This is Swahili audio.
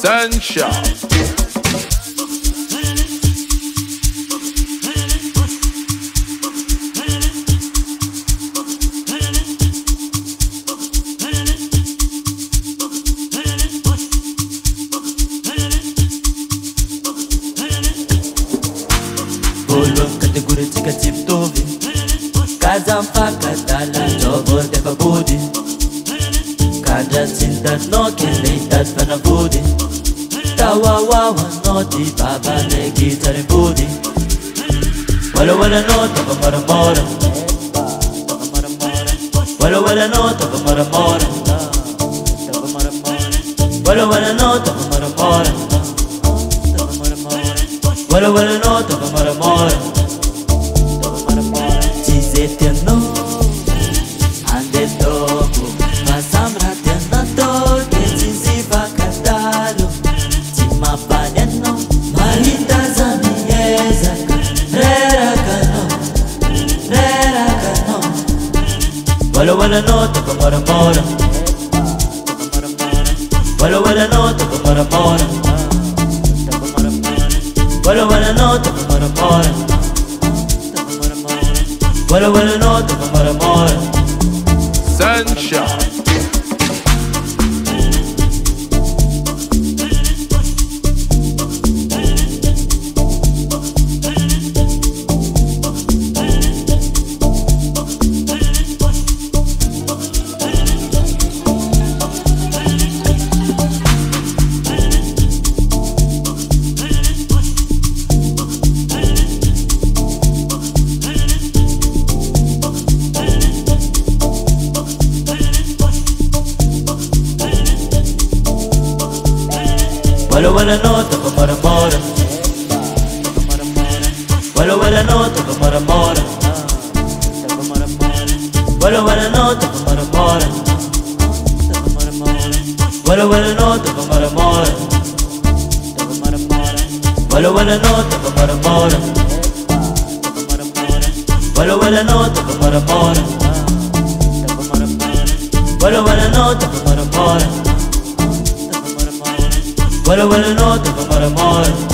Sunshine. Bolong kategori jika ciptovi Kazam fakatala jobo defa budi Kada cinta no keleitas pana budi Tawa wawa no di baba legi tari budi Wala wala no tapa mara mora Wala wala no tapa mara mora Wala wala no tapa mara mora Wala wala no tapa mara mora Cizete no ande topo Masamra tena toke Ciziva katalo Cimapanya no Marita zamieza Rera kano Wala wala no tapa mara mora Wala wala no tapa mara mora Wala wala no tapa mara mora Wala wala no tapa mara mora Sunshine. Wala wala no tapa mara mora Wala wala no tapa mara mora Wala wala no tapa mara mora Wala wala no tapa mara mora Wala wala no tapa mara mora Wala wala no tapa mara mora Wala wala no tapa mara mora Wala wala no tapa mara mora